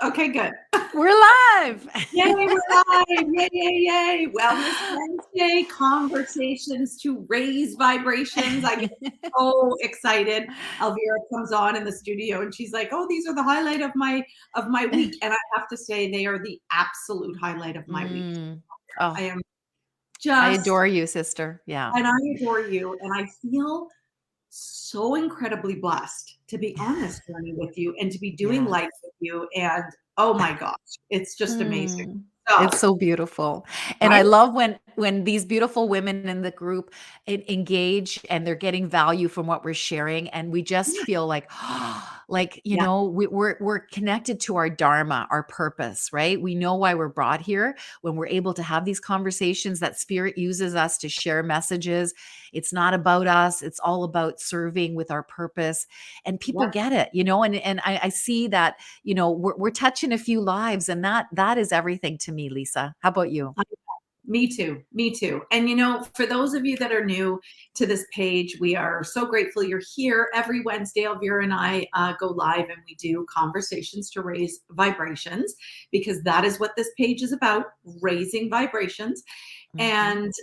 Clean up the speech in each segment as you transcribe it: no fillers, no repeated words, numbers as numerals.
Okay, good. We're live. Yay, we're live. Yay, yay, yay. Wellness Wednesday, conversations to raise vibrations. I get so excited. Elvira comes on in the studio and she's like, oh, these are the highlight of my week. And I have to say they are the absolute highlight of my week. Oh, I am I just, adore you, sister. Yeah. and I adore you. And I feel so incredibly blessed to be on this journey with you and to be doing Yeah. life with you. And oh my gosh, it's just amazing. Mm. So, It's so beautiful. And I right? love when these beautiful women in the group engage and they're getting value from what we're sharing. And we just Yeah. feel like, like, Yeah. we're connected to our dharma, our purpose, right? We know why we're brought here when we're able to have these conversations that spirit uses us to share messages. It's not about us. It's all about serving with our purpose. And people Yep. get it, and I see that, we're touching a few lives, and that is everything to me, Lisa. How about you? Me too. Me too. And for those of you that are new to this page, we are so grateful you're here. Every Wednesday, Elvira and I go live and we do conversations to raise vibrations, because that is what this page is about, raising vibrations. Mhm. And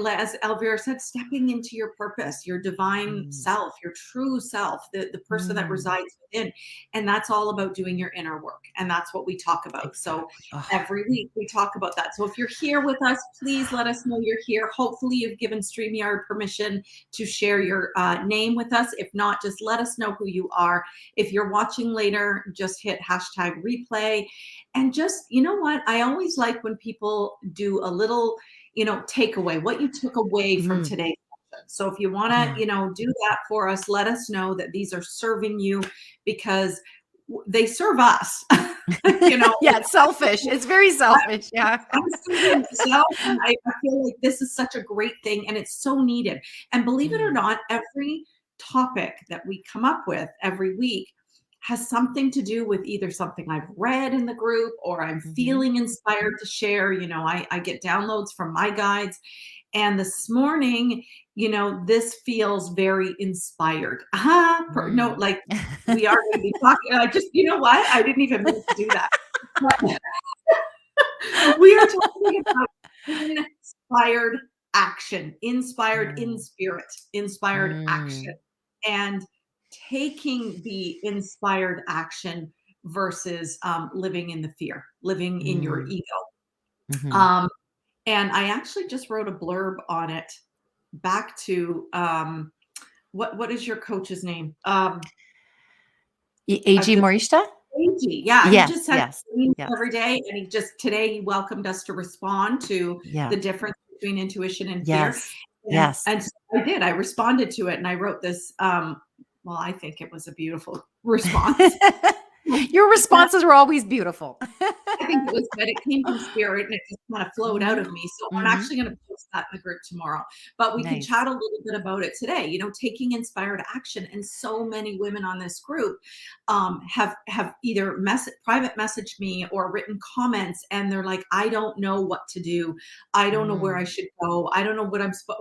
as Elvira said, stepping into your purpose, your divine Mm. self, your true self, the person that Mm. resides within. And that's all about doing your inner work. And that's what we talk about. So Exactly. Oh, every week we talk about that. So if you're here with us, please let us know you're here. Hopefully you've given StreamYard permission to share your name with us. If not, just let us know who you are. If you're watching later, just hit hashtag replay. And just, you know what? I always like when people do a little, takeaway, what you took away from mm, today's session. So if you want yeah. to, do that for us, let us know that these are serving you, because they serve us. Yeah, it's selfish. It's very selfish. Yeah. I'm serving myself, and I feel like this is such a great thing, and it's so needed. And believe it or Mm, not, every topic that we come up with every week has something to do with either something I've read in the group or I'm mhm. feeling inspired to share. I get downloads from my guides. And this morning, this feels very inspired. No, Mm. like we are going to be talking. I just, you know what? I didn't even mean to do that. But we are talking about inspired action, inspired in Mm, spirit, inspired action, mm, and taking the inspired action versus living in the fear, living in your mm, ego. mhm. Um, and I actually just wrote a blurb on it back to what is your coach's name? I've AG just Morishita? Angie. Yeah, he just Yes, sends yes, me yes, every day, and today he welcomed us to respond to yeah, the difference between intuition and fear. yes, And yes. and so I did. I responded to it, and I wrote this. Well, I think it was a beautiful response. Your responses were always beautiful. I think it was good. It came from spirit and it just kind of flowed out Mhm, of me. So I'm mhm. actually going to post that in the group tomorrow. But we can Nice. chat a little bit about it today. Taking inspired action, and so many women on this group have either private messaged me or written comments, and they're like, I don't know what to do. I don't know where I Mm, should go. I don't know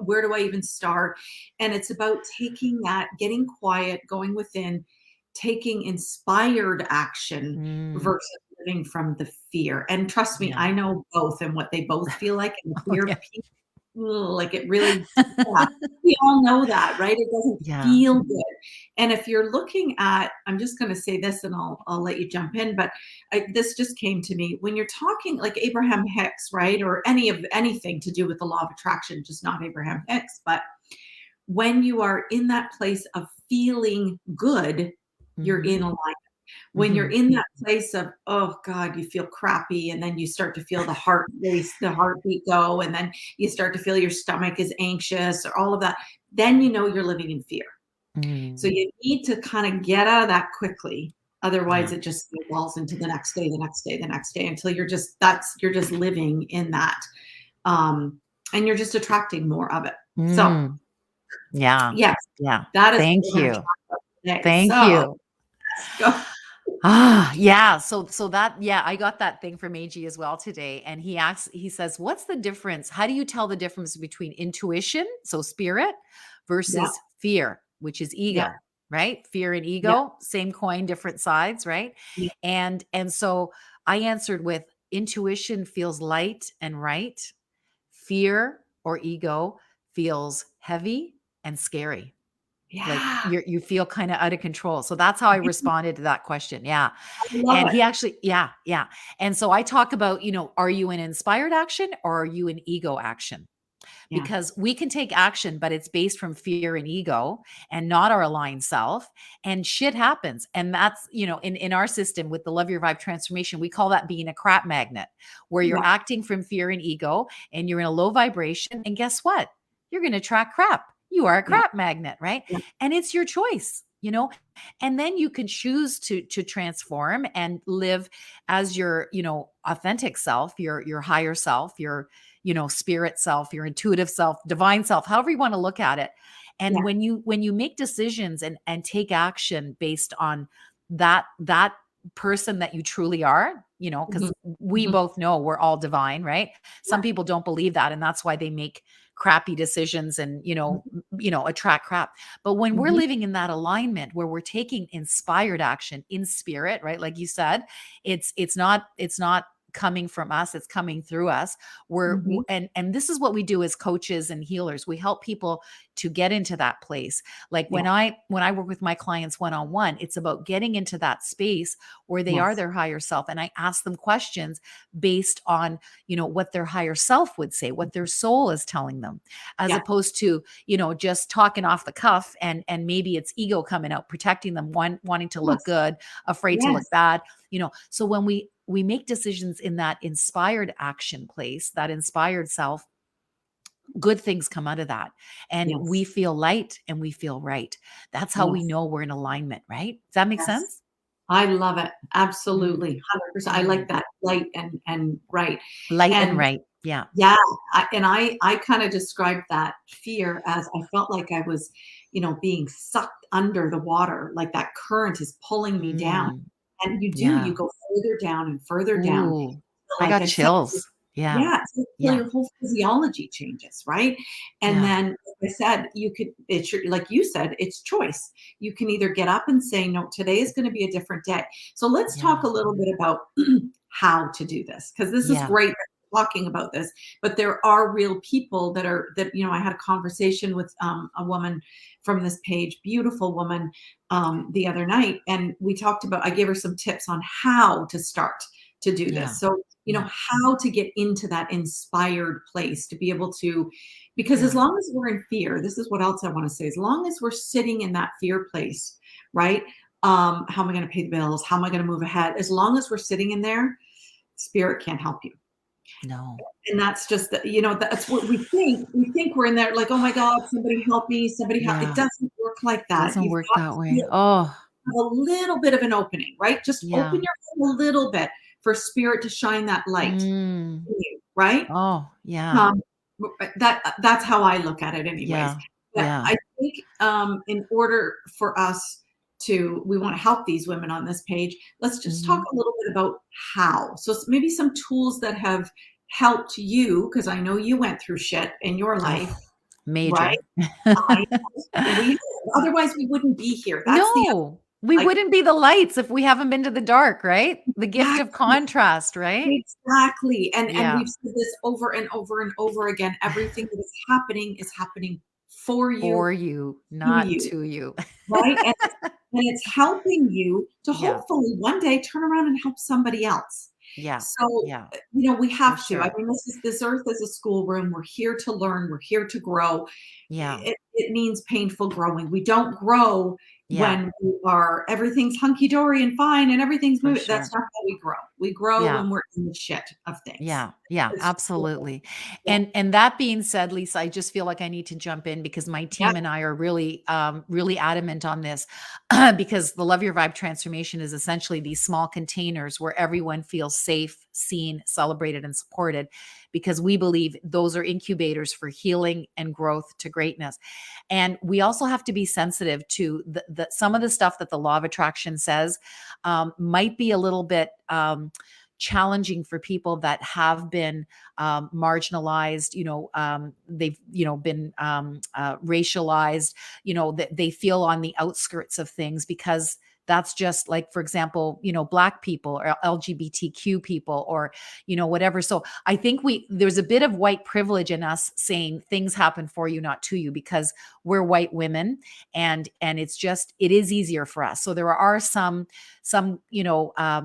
where do I even start? And it's about taking that, getting quiet, going within, taking inspired action mm, versus living from the fear. And trust me, yeah. I know both and what they both feel like. And the Oh, fear, yeah. like it really, yeah, we all know that, right? It doesn't Yeah. feel good. And if you're looking at, I'm just going to say this, and I'll let you jump in, but this just came to me when you're talking like Abraham Hicks, right? Or anything to do with the law of attraction, just not Abraham Hicks, but when you are in that place of feeling good, you're Mhm, in alignment. When you're mhm. in that place of, oh God, you feel crappy, and then you start to feel the heart race, the heartbeat go, and then you start to feel your stomach is anxious or all of that, then you know you're living in fear. So Mm, you need to kind of get out of that quickly. yeah. Otherwise it just snowballs into the next day, the next day, the next day, until you're just living in that. And you're just attracting more of it. So Mm, yeah. yes, Yeah. that is what Thank we're going to you. talk about today. Thank So you. let's go. Yeah. So that, yeah, I got that thing from AG as well today. And he says, what's the difference? How do you tell the difference between intuition, so spirit, Yeah, versus fear, which is yeah, ego? right? Fear and Yeah. ego, same coin, different sides, right? Yeah. And so I answered with intuition feels light and right. Fear or ego feels heavy and scary. Like Yeah. you feel kind of out of control. So that's how I responded to that question. Yeah. I love And it. he actually, yeah, yeah. And so I talk about, are you in inspired action or are you in ego action? Yeah. Because we can take action, but it's based from fear and ego and not our aligned self. And shit happens. And that's, in our system with the Love Your Vibe transformation, we call that being a crap magnet, where you're Yeah. acting from fear and ego and you're in a low vibration. And guess what? You're going to attract crap. You are a Yeah. crap magnet, right? Yeah. And it's your choice. And then you can choose to transform and live as your authentic self, your higher self, your spirit self, your intuitive self, divine self, however you want to look at it. And Yeah. when you make decisions and take action based on that person that you truly are, because Mhm. we Mhm. both know we're all divine, right? Yeah. Some people don't believe that, and that's why they make crappy decisions and attract crap. But when we're Mhm. living in that alignment where we're taking inspired action in spirit, right? Like you said, it's not coming from us, it's coming through us. Mhm. And this is what we do as coaches and healers. We help people to get into that place. Like Yeah. when I work with my clients one on one, it's about getting into that space where they are Yes. their higher self, and I ask them questions based on what their higher self would say, what their soul is telling them, as Yeah. opposed to just talking off the cuff, and maybe it's ego coming out, protecting them, wanting to look Yes. good, afraid to look Yes. bad. So when we make decisions in that inspired action place, that inspired self, good things come out of that. And we Yes. feel light and we feel right. That's how we Yes. know we're in alignment, right? Does that make Yes. sense? I love it. Mm, Absolutely. 100%. I like mm. that. Light and right. Light and And right. Yeah. yeah, I kind of described that fear as I felt like I was, being sucked under the water, like that current is pulling me down. Mm, And you yeah. go further down and further down. Ooh, I Like got I said, chills. Yeah. yeah, until Yeah. your whole physiology changes, right? And Yeah. then, like I said, like you said, it's choice. You can either get up and say, no, today is going to be a different day. So let's talk Yeah. a little bit about how to do this, because this is Yeah. great that we're talking about this, but there are real people I had a conversation with a woman from this page, beautiful woman, the other night, and I gave her some tips on how to start to do Yeah. this. So Yeah. how to get into that inspired place to be able to, because as Yeah. long as we're in fear, this is what else I want to say, as long as we're sitting in that fear place, right? How am I going to pay the bills? How am I going to move ahead? As long as we're sitting in there, spirit can't help you. No. And that's just, that's what we think. We think we're in there like, oh my God, somebody help me. Somebody help. It Yeah. doesn't work like that. Doesn't You've work got that to way. Oh, have a little bit of an opening, right? Just open yeah. your heart a little bit for spirit to shine that light Mm. in you, right? Oh, yeah. Um, that's how I look at it anyways. Yeah. But Yeah. I think, in order for us we want to help these women on this page, let's just talk Mhm. a little bit about how. So maybe some tools that have helped you, because I know you went through shit in your life, Oh, right? major. I otherwise we wouldn't be here. That's the No, we like wouldn't be the lights if we haven't been to the dark, right? The gift of exactly. contrast, right? Exactly. And Yeah, we've said this over and over and over again. Everything that is happening for you, for you, to not you, to you. right? And it's helping you to Yeah, hopefully one day turn around and help somebody else. yeah, So, yeah, we for have to. I sure. mean, this earth is a schoolroom. We're here to learn. We're here to grow. Yeah, It means painful growing. We don't grow yeah, when everything's hunky dory and fine and everything's for moving. That's sure. not how we grow. We grow Yeah. when we're in the shit of things. Yeah, yeah, It's just absolutely. yeah, And that being said, Lisa, I just feel like I need to jump in because my yeah, team and I are really adamant on this because the Love Your Vibe transformation is essentially these small containers where everyone feels safe, seen, celebrated, and supported because we believe those are incubators for healing and growth to greatness. And we also have to be sensitive to some of the stuff that the law of attraction says might be a little bit challenging for people that have been marginalized, they've, been racialized, that they feel on the outskirts of things, because that's just like, for example, Black people or LGBTQ people, or, whatever. So I think there's a bit of white privilege in us saying things happen for you, not to you, because we're white women, and it is easier for us. So there are some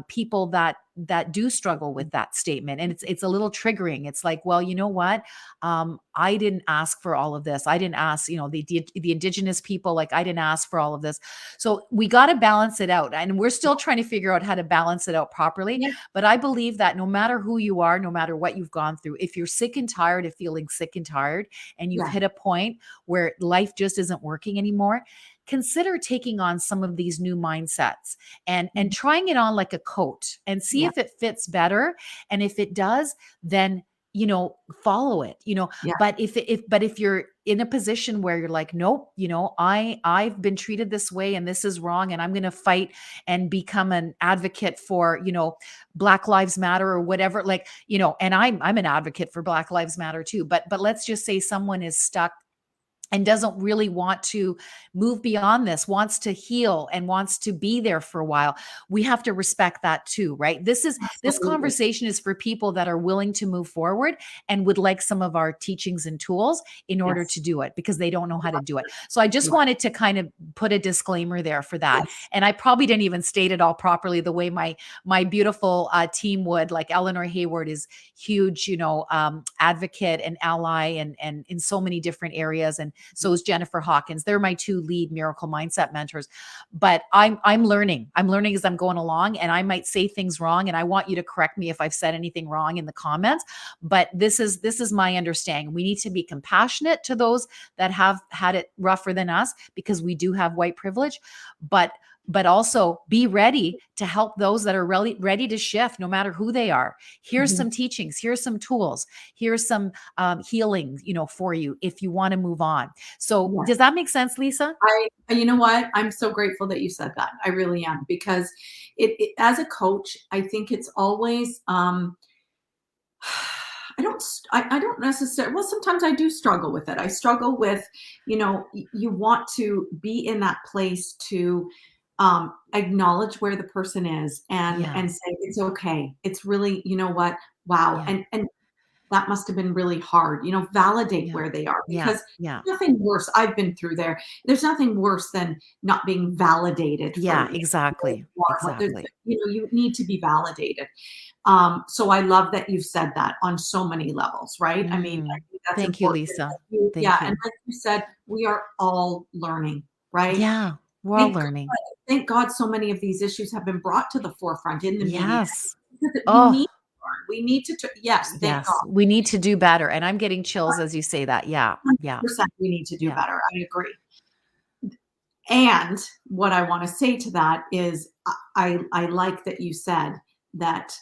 people that do struggle with that statement, and it's a little triggering. It's like, well, you know what, I didn't ask for all of this. I didn't ask, the indigenous people, like, I didn't ask for all of this. So we got to balance it out, and we're still trying to figure out how to balance it out properly. Yeah. But I believe that no matter who you are, no matter what you've gone through, if you're sick and tired of feeling sick and tired, and you've Yeah. hit a point where life just isn't working anymore, consider taking on some of these new mindsets and trying it on like a coat, and see Yeah. if it fits better. And if it does, then follow it. Yeah. But if you're in a position where you're like, nope, I've been treated this way, and this is wrong, and I'm going to fight and become an advocate for Black Lives Matter or whatever, like, and I'm an advocate for Black Lives Matter too, but let's just say someone is stuck and doesn't really want to move beyond this, wants to heal and wants to be there for a while. We have to respect that too, right? This Absolutely. conversation is for people that are willing to move forward and would like some of our teachings and tools in order Yes. to do it, because they don't know how to do it. So I just wanted to kind of put a disclaimer there for that. Yes. And I probably didn't even state it all properly the way my beautiful team would. Like, Eleanor Hayward is huge, advocate and ally, and in so many different areas. And so is Jennifer Hawkins. They're my two lead miracle mindset mentors. But I'm learning. I'm learning as I'm going along, and I might say things wrong, and I want you to correct me if I've said anything wrong in the comments. But this is my understanding. We need to be compassionate to those that have had it rougher than us, because we do have white privilege, but also be ready to help those that are really ready to shift, no matter who they are. Here's some teachings, here's some tools, here's some healing, for you if you want to move on. So Yeah. does that make sense, Lisa? You know what? I'm so grateful that you said that. I really am, because as a coach, I think it's always, I don't necessarily, well, sometimes I do struggle with it. I struggle with, you want to be in that place to acknowledge where the person is, Yeah. and say, it's okay. It's really, you know what? Wow. Yeah. And that must have been really hard, validate Yeah. where they are, Yeah. because Yeah. nothing worse. I've been through there. There's nothing worse than not being validated Yeah, for exactly. what there's, Exactly. you need to be validated. So I love that you've said that on so many levels, right? I mean, I think that's Thank you, important. Lisa. Yeah. Thank And you. like you said, we are all learning, right? Yeah, we're all Thank learning. thank God so many of these issues have been brought to the forefront in the media. Yes. Because we need Oh, to learn. We need to, yes, thank God. yes. We need to do better. And I'm getting chills as you say that. Yeah. Yeah. 100% we need to do Yeah. better. I agree. And what I want to say to that is, I like that you said that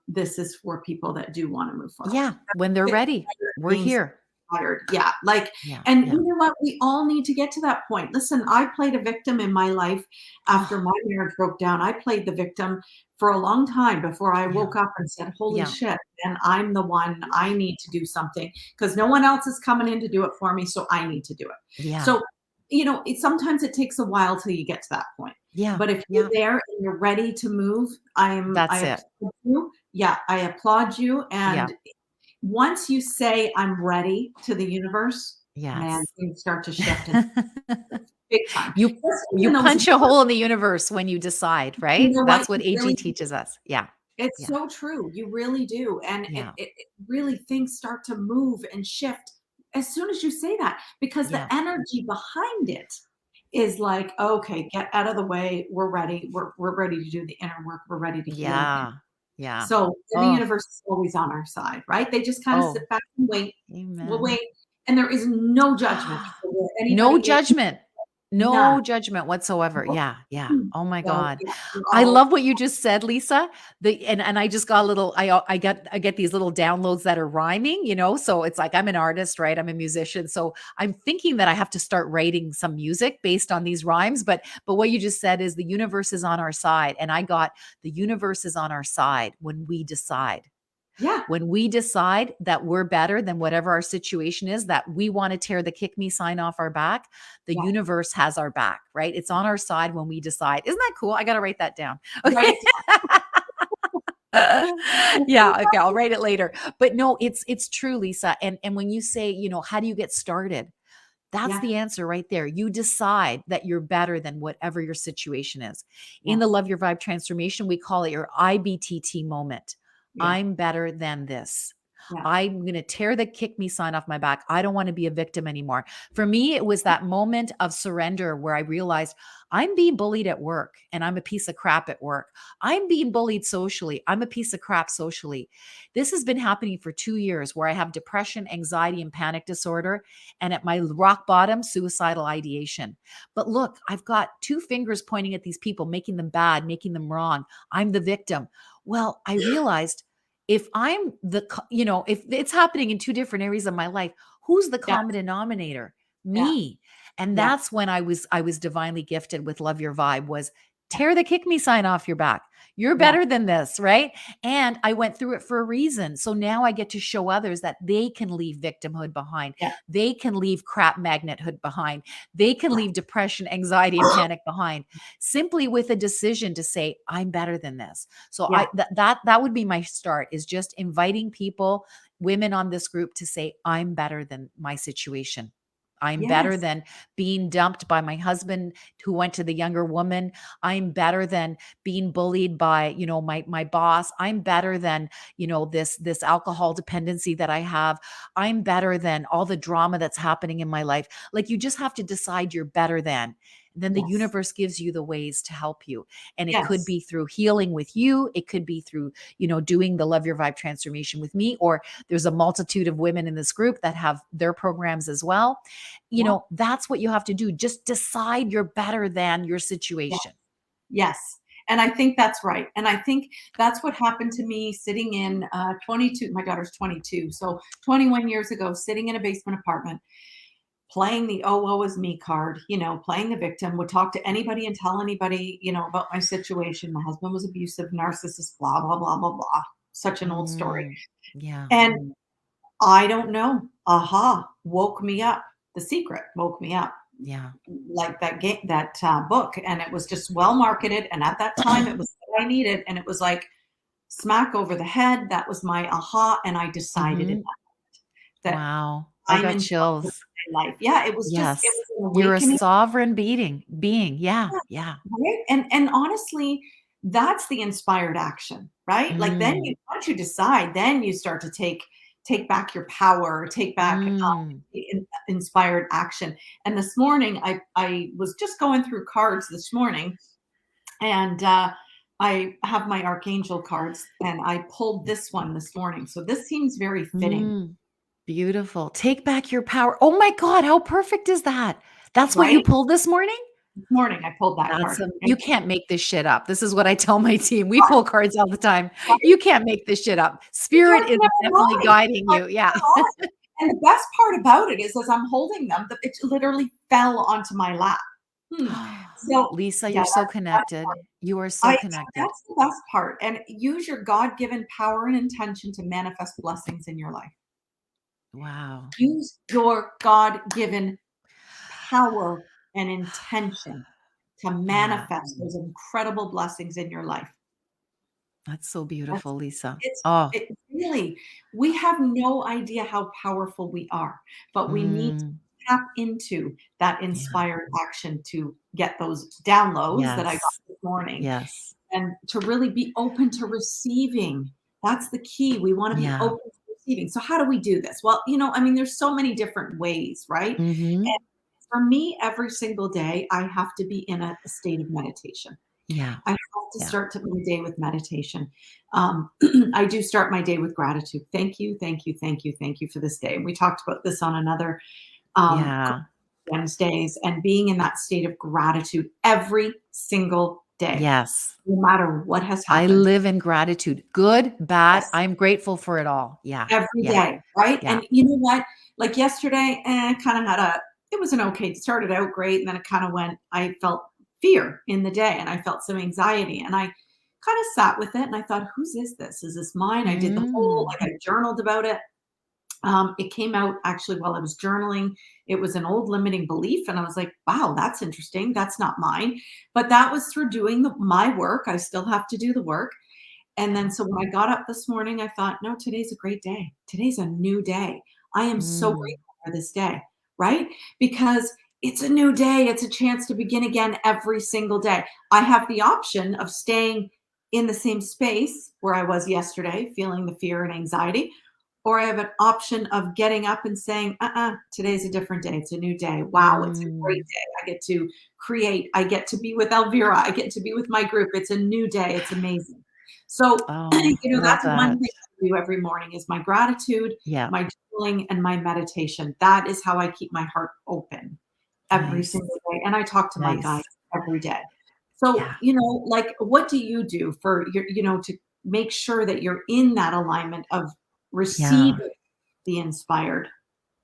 this is for people that do want to move forward. Yeah. When they're ready, we're Things here. tired. Yeah. Like, Yeah. and Yeah. you know what? We all need to get to that point. Listen, I played a victim in my life after Oh, my marriage broke down. I played the victim for a long time before I yeah. woke up and said, holy Yeah. shit, and I'm the one, I need to do something, because no one else is coming in to do it for me. So I need to do it. Yeah. So, sometimes it takes a while till you get to that point. Yeah. But if you're Yeah. there and you're ready to move, That's I it. applaud you. Yeah, I applaud you. Yeah. And once you say, I'm ready, to the universe, man, Yes. things start to shift in big time. You In those punch a hole in the universe when you decide, you right? know what? That's what You AG really, teaches us. Yeah. it's Yeah. so true. You really do. And Yeah. it really, things start to move and shift as soon as you say that, because the Yeah. energy behind it is like, okay, get out of the way. We're ready. We're ready to do the inner work. We're ready to heal again. Yeah. Yeah. So and the Oh, universe is always on our side, right? They just kind of oh, sit back and wait. We'll amen. wait. And there is no judgment for where No anybody is. judgment. No None. judgment whatsoever. Yeah, yeah. Oh my So, God. yeah, we're I all love what you just said, Lisa. And I just got a little I get these little downloads that are rhyming, so it's like I'm an artist, right? I'm a musician. So I'm thinking that I have to start writing some music based on these rhymes, but what you just said is the universe is on our side, and I got the universe is on our side when we decide. yeah, When we decide that we're better than whatever our situation is, that we want to tear the kick me sign off our back, the yeah. universe has our back, right? It's on our side when we decide. Isn't that cool? I got to write that down. Write Okay. it Yeah, okay, I'll write it later. But no, it's true, Lisa. And when you say, how do you get started? That's Yeah, the answer right there. You decide that you're better than whatever your situation is. In the yes, Love Your Vibe transformation, we call it your IBTT moment. yeah, I'm better than this. yeah, I'm going to tear the kick me sign off my back. I don't want to be a victim anymore. For me, it was that moment of surrender where I realized I'm being bullied at work and I'm a piece of crap at work. I'm being bullied socially. I'm a piece of crap socially. This has been happening for 2 years where I have depression, anxiety, and panic disorder. And at my rock bottom, suicidal ideation. But look, I've got two fingers pointing at these people, making them bad, making them wrong. I'm the victim. Well, I realized if I'm if it's happening in two different areas of my life, who's the yeah, common denominator? yeah, Me. And yeah, that's when I was divinely gifted with Love Your Vibe was tear the kick me sign off your back. You're yeah, better than this, right? And I went through it for a reason. So now I get to show others that they can leave victimhood behind. yeah, They can leave crap magnethood behind. They can yeah, leave depression, anxiety, and panic behind simply with a decision to say, I'm better than this. So yeah, that would be my start is just inviting people, women on this group to say, I'm better than my situation. I'm better yes, than being dumped by my husband who went to the younger woman. I'm better than being bullied by, my boss. I'm better than, this alcohol dependency that I have. I'm better than all the drama that's happening in my life. Like you just have to decide you're better than. And then the yes, universe gives you the ways to help you. And it could yes, be through healing with you. It could be through, doing the Love Your Vibe transformation with me, or there's a multitude of women in this group that have their programs as well. yeah, That's what you have to do. Just decide you're better than your yeah, situation. yes. And I think that's right. And I think that's what happened to me sitting in 22. My daughter's 22. So 21 years ago, sitting in a basement apartment, playing the "oh, woe is me" card, playing the victim, would talk to anybody and tell anybody, about my situation. My husband was abusive, narcissist, blah, blah, blah, blah, blah. Such an old story. Mm, yeah. And I don't know. Aha woke me up. The Secret woke me up Yeah. like that game, that book. And it was just well marketed. And at that time, it was what I needed. And it was like smack over the head. That was my aha. And I decided Mhm. that Wow. I I'm got in charge of chills. my life. Yeah, it Yes. was an You're a awakening. sovereign being. Yeah. Yeah. Right? And honestly, that's the inspired action, right? Like then Mm, you once you decide, then you start to take back your power, take back mm. inspired action. And this morning, I was just going through cards this morning, and I have my archangel cards, and I pulled this one this morning. So this seems very fitting, Mm. Beautiful. Take back your power. Oh my God, how perfect is that? That's what you right? pulled this morning? This morning I pulled that That's card. you can't make this shit up. This is what I tell my team. We pull cards all the time. You can't make this shit up. Because Spirit is never definitely mind. guiding you. Yeah. And the best part about it is as I'm holding them, it literally fell onto my lap. Hmm. So Lisa, yeah, you're so that's connected. part. You are so So connected. that's the best part. And use your God-given power and intention to manifest blessings in your life. Wow. Use your God-given power and intention to Yeah. manifest those incredible blessings in your life. That's so That's beautiful, Lisa. it's Oh. it really we have no idea how powerful we are, but we need to Mm, tap into that yeah. inspired action to get those downloads that I got Yes. this morning Yes. and to really be open to receiving. That's the key. We want to be Yeah. open to receiving. So how do we do this? Well, I mean, there's so many different ways, right? Mhm. And for me, every single day, I have to be in a state of meditation. Yeah. I have to Yeah. start my day with meditation. Um, I do start my day with gratitude. Thank you, thank you, thank you, thank you for this day. And we talked about this on another um, Yeah. Wednesdays and being in that state of gratitude every single day, Yes. no matter what has I happened. live in gratitude. Good, bad, Yes. I'm grateful for it all. Yeah. Every Yeah. day, right? Yeah. And you know what? Like yesterday, kind of had it was an okay, it started out great, and then it kind of went, I felt fear in the day and I felt some anxiety. And I kind of sat with it and I thought, whose is this? Is this mine? I did the whole, Mm. like I journaled about it. It came out actually while I was journaling. It was an old limiting belief. And I was like, wow, that's interesting. That's not mine. But that was through doing my work. I still have to do the work. And then so when I got up this morning, I thought, no, today's a great day. Today's a new day. I am so Mm. grateful for this day, right? Because it's a new day. It's a chance to begin again every single day. I have the option of staying in the same space where I was yesterday, feeling the fear and anxiety, or I have an option of getting up and saying, today's a different day. It's a new day. Wow, it's a great Mm. day. I get to create. I get to be with Elvira. I get to be with my group. It's a new day. It's amazing. So, Oh, love that's one that. thing I do every morning is my gratitude, Yeah. my journaling, and my meditation. That is how I keep my heart open every Nice. single day. And I talk to my guides Nice. every day. So, Yeah. like what do you do for to make sure that you're in that alignment of Yeah. receiving the inspired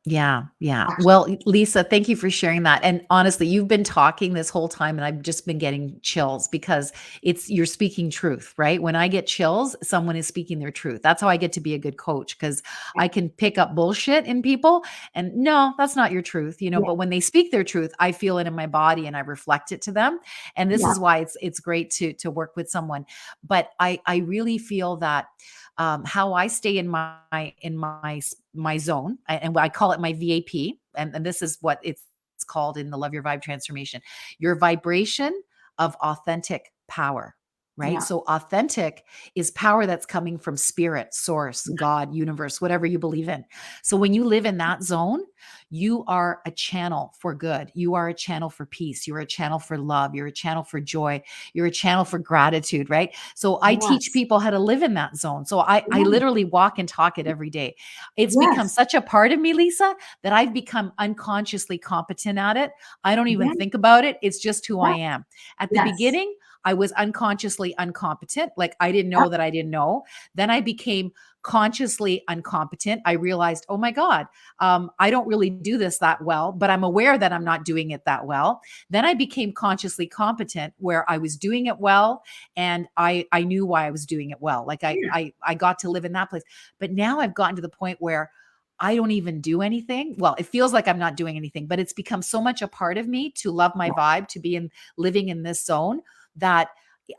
Yeah, yeah. action? Well, Lisa, thank you for sharing that. And honestly, you've been talking this whole time and I've just been getting chills because you're speaking truth, right? When I get chills, someone is speaking their truth. That's how I get to be a good coach because I can pick up bullshit in people and no, that's not your truth, Yeah, but when they speak their truth, I feel it in my body and I reflect it to them. And this yeah, is why it's great to work with someone. But I really feel that how I stay in my zone, and I call it my VAP, and this is what it's called in the Love Your Vibe transformation. Your vibration of authentic power. Right. yeah, So authentic is power that's coming from spirit, source, yeah, God, universe, whatever you believe in. So when you live in that zone, you are a channel for good. You are a channel for peace. You're a channel for love. You're a channel for joy. You're a channel for gratitude. Right. So I teach yes, people how to live in that zone. So I yeah, literally walk and talk it every day. It's become yes, such a part of me, Lisa, that I've become unconsciously competent at it. I don't even yeah, think about it. It's just who I yeah, am. At the yes, beginning, I was unconsciously incompetent. Like I didn't yeah, know that I didn't know. Then I became consciously incompetent. I realized, oh my God, I don't really do this that well, but I'm aware that I'm not doing it that well. Then I became consciously competent where I was doing it well and I knew why I was doing it well. Like yeah, I got to live in that place. But now I've gotten to the point where I don't even do anything. Well, it feels like I'm not doing anything, but it's become so much a part of me to love my yeah, vibe, to be in living in this zone that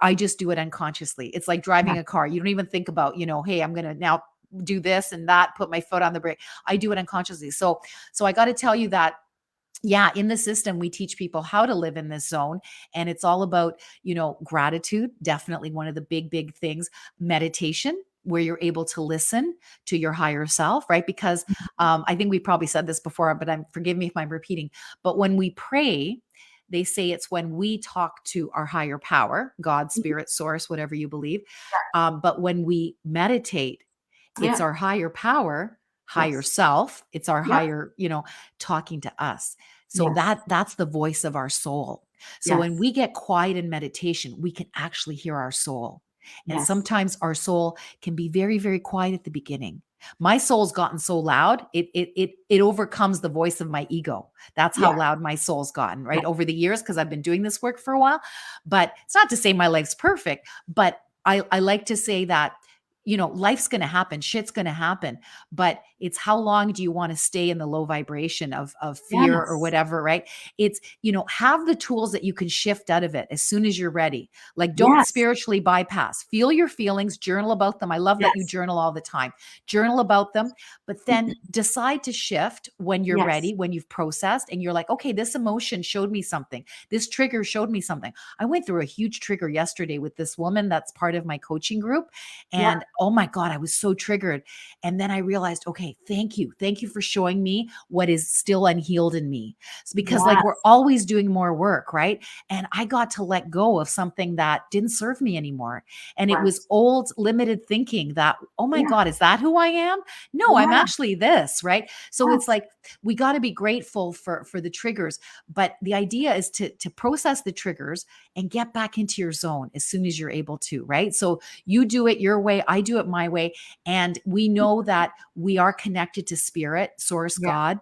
I just do it unconsciously. It's like driving yeah, a car. You don't even think about, hey, I'm going to now do this and that, put my foot on the brake. I do it unconsciously. So I got to tell you that yeah, in the system, we teach people how to live in this zone. And it's all about, gratitude, definitely one of the big, big things, meditation, where you're able to listen to your higher self, right? Because I think we probably said this before, but forgive me if I'm repeating. But when we pray, they say it's when we talk to our higher power, God, mhm, spirit, source, whatever you believe. But when we meditate, it's yeah, our higher power, higher yes, self. It's our yep, higher, talking to us. So yes, that's the voice of our soul. So when yes, we get quiet in meditation, we can actually hear our soul. And yes, sometimes our soul can be very, very quiet at the beginning. My soul's gotten so loud, it overcomes the voice of my ego. That's how yeah, loud my soul's gotten, yeah, right? Over the years, because I've been doing this work for a while. But it's not to say my life's perfect, but I like to say that life's going to happen, shit's going to happen, but it's how long do you want to stay in the low vibration of fear or yes, whatever, right? It's, have the tools that you can shift out of it as soon as you're ready. Like don't yes, spiritually bypass. Feel your feelings, journal about them. I love that you yes, journal all the time. Journal about them, but then decide to shift when you're yes, ready, when you've processed and you're like, okay, this emotion showed me something. This trigger showed me something. I went through a huge trigger yesterday with this woman that's part of my coaching group. yeah, And oh my God, I was so triggered. And then I realized, okay, thank you. Thank you for showing me what is still unhealed in me. It's because like we're Yes. always doing more work, right? And I got to let go of something that didn't serve me anymore. And it Right. was old limited thinking that, oh my Yeah. God, is that who I am? No, I'm Yeah. actually this, right? So it's Yes. like we got to be grateful for the triggers, but the idea is to process the triggers and get back into your zone as soon as you're able to, right? So you do it your way, I do it my way, and we know that we are connected to spirit, source, Yeah. God,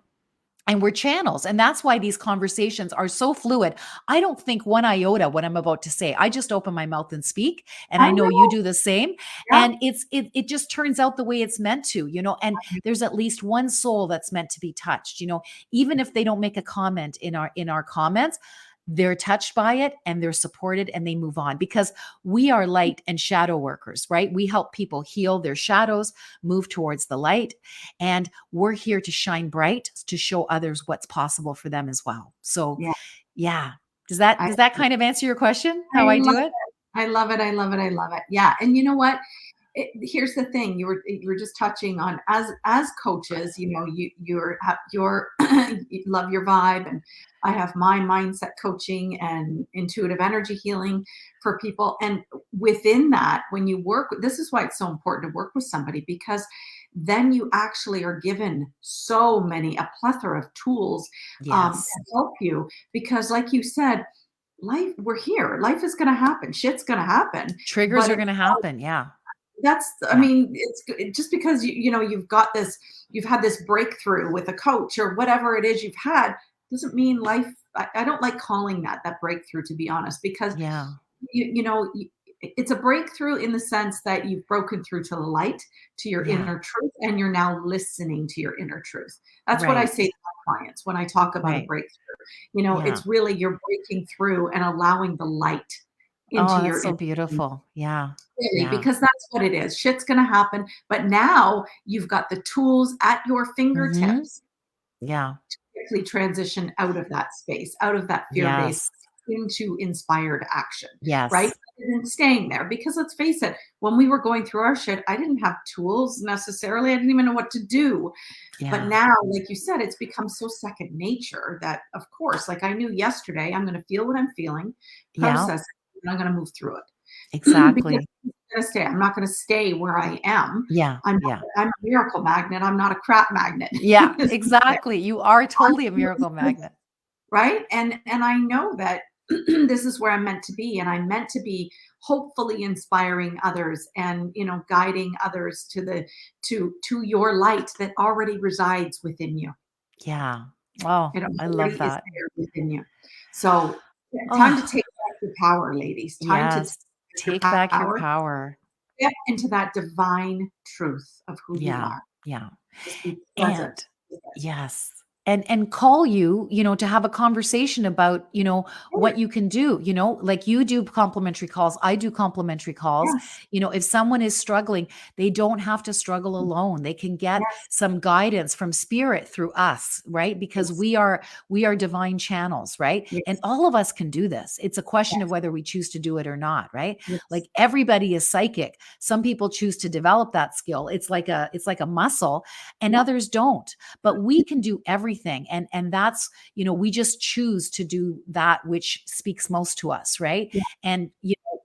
and we're channels. And that's why these conversations are so fluid. I don't think one iota what I'm about to say. I just open my mouth and speak. And I I know you know. do the same. Yeah. And it just turns out the way it's meant to, and there's at least one soul that's meant to be touched, even if they don't make a comment in our comments, they're touched by it and they're supported and they move on because we are light and shadow workers, right? We help people heal their shadows, move towards the light. And we're here to shine bright to show others what's possible for them as well. So, Yeah. yeah. Does that I does that kind of answer your question? I How I love do it? it. I love it. I love it. I love it. Yeah. And you know what? Here's the thing, you were just touching on, as coaches, you're you love your vibe, and I have my mindset coaching and intuitive energy healing for people. And within that, when you work, this is why it's so important to work with somebody, because then you actually are given so many, a plethora of tools Yes. to help you, because like you said, we're here, life is going to happen, shit's going to happen, Triggers but are going to happen. Yeah. that's, I Yeah. mean, just because you've got this, you've had this breakthrough with a coach or whatever it is you've had, doesn't mean life. I don't like calling that breakthrough, to be honest, because Yeah. it's a breakthrough in the sense that you've broken through to the light, to your Yeah. inner truth, and you're now listening to your inner truth. That's what I Right. say to my clients when I talk about a Right. breakthrough. Yeah. It's really you're breaking through and allowing the light into Oh, that's your so inner. beautiful. Yeah. Really, Yeah. because that's what it is. Shit's gonna happen, but now you've got the tools at your Mhm. fingertips Yeah. to quickly transition out of that space, out of that fear-based Yes. into inspired action, right? Yes. Rather than staying there. Because let's face it, when we were going through our shit, I didn't have tools necessarily. I didn't even know what to do. But Yeah. now, like you said, it's become so second nature that, of course, like I knew yesterday, I'm going to feel what I'm feeling, Yeah. process it, and I'm going to move through it. Because Exactly. I'm gonna stay. I'm not gonna stay where I am. Yeah. Yeah. I'm a miracle magnet. I'm not a crap magnet. Yeah. Exactly. You are totally a miracle I'm magnet. right? And I know that this is where I'm meant to be, and I'm meant to be hopefully inspiring others and guiding others to your light that already resides within you. Yeah. Oh, It I love already is that. there within you. So time to Oh, take back your power, ladies. Time to take yes. back your Take back your power. power. Step into that divine truth of who you Yeah. are. Yeah. Just be And present with it. yes. And call you, to have a conversation about, Sure. what you can do, like you do complimentary calls, I do complimentary calls. Yes. If someone is struggling, they don't have to struggle alone. They can get Yes. some guidance from spirit through us, right? Because Yes. we are divine channels, right? And Yes. all of us can do this. It's a question of Yes. whether we choose to do it or not, right? Yes. Like everybody is psychic. Some people choose to develop that skill. It's like a muscle and Yep. others don't, but we can do everything. And that's, we just choose to do that which speaks most to us, right? Yeah. And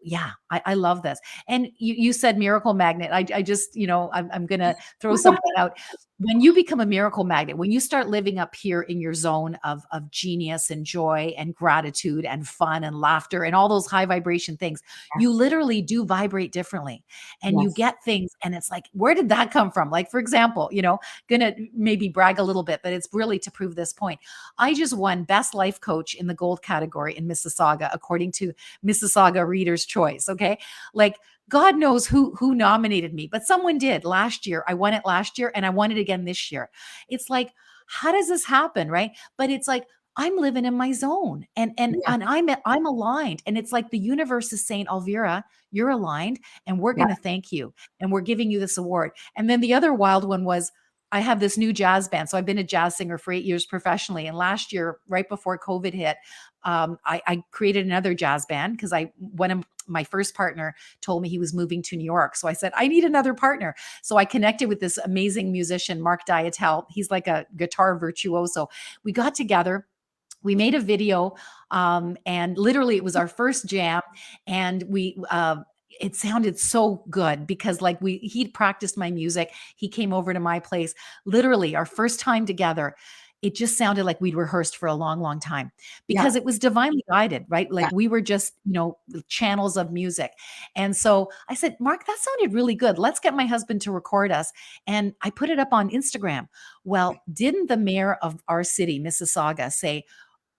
yeah, I love this. And you said miracle magnet. I just, I'm gonna throw something out. When you become a miracle magnet, when you start living up here in your zone of genius and joy and gratitude and fun and laughter and all those high vibration things, you Yes. literally do vibrate differently and you Yes. get things. And it's like, where did that come from? Like, for example, gonna maybe brag a little bit, but it's really to prove this point. I just won Best Life Coach in the gold category in Mississauga, according to Mississauga Reader's Choice. Okay. Like, God knows who nominated me, but someone did last year. I won it last year and I won it again this year. It's like, how does this happen? Right. But it's like, I'm living in my zone and and Yeah. and I'm aligned. And it's like the universe is saying, Elvira, you're aligned and we're Yeah. gonna thank you. And we're giving you this award. And then the other wild one was I have this new jazz band. So I've been a jazz singer for 8 years professionally. And last year, right before COVID hit, I created another jazz band because one of my first partner told me he was moving to New York. So I said, I need another partner. So I connected with this amazing musician, Mark Diatel. He's like a guitar virtuoso. We got together, we made a video, and literally it was our first jam, and it sounded so good because like he'd practiced my music. He came over to my place. Literally our first time together, it just sounded like we'd rehearsed for a long, long time Yeah. because it was divinely guided, right? Like Yeah. we were just, channels of music. And so I said, Mark, that sounded really good. Let's get my husband to record us. And I put it up on Instagram. Well, didn't the mayor of our city, Mississauga, say,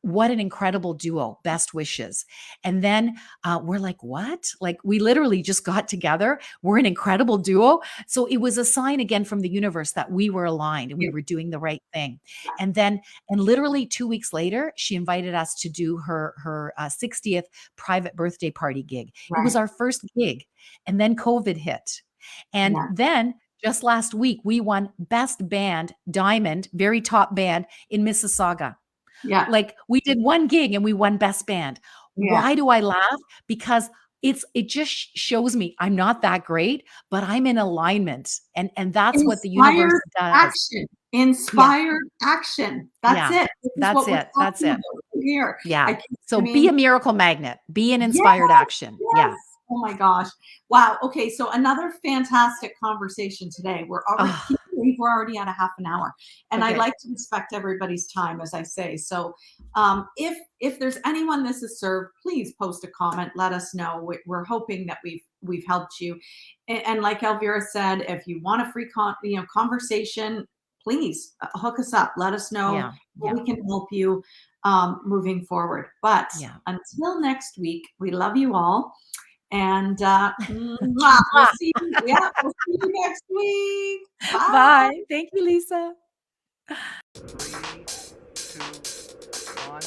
what an incredible duo, best wishes. And then we're like, what? Like we literally just got together. We're an incredible duo. So it was a sign again from the universe that we were aligned and we Yeah. were doing the right thing. And literally 2 weeks later, she invited us to do her 60th private birthday party gig. It was Right. our first gig. And then COVID hit. And Yeah. then just last week, we won Best Band Diamond, very top band in Mississauga. Yeah. Like we did one gig and we won best band. Yeah. Why do I laugh? Because it just shows me I'm not that great, but I'm in alignment. And that's what the universe Inspired does. action. Yeah. Inspired action. That's Yeah. it. This is That's what we're it. That's talking it. about here. Yeah. I So be a mean, miracle magnet. Be an yes, inspired action. yes. Yeah. Oh my gosh. Wow. Okay. So another fantastic conversation today. Can Oh, you believe we're already at a half an hour? And I okay. like to respect everybody's time, as I say. So if there's anyone this has served, please post a comment. Let us know. We're hoping that we've helped you. And like Elvira said, if you want a free conversation, please hook us up. Let us know Yeah. how Yeah. we can help you moving forward. But Yeah. until next week, we love you all. And we'll see you. Yeah, we'll see you next week. Bye. Bye. Thank you, Lisa. 3, 2, 1,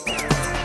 0.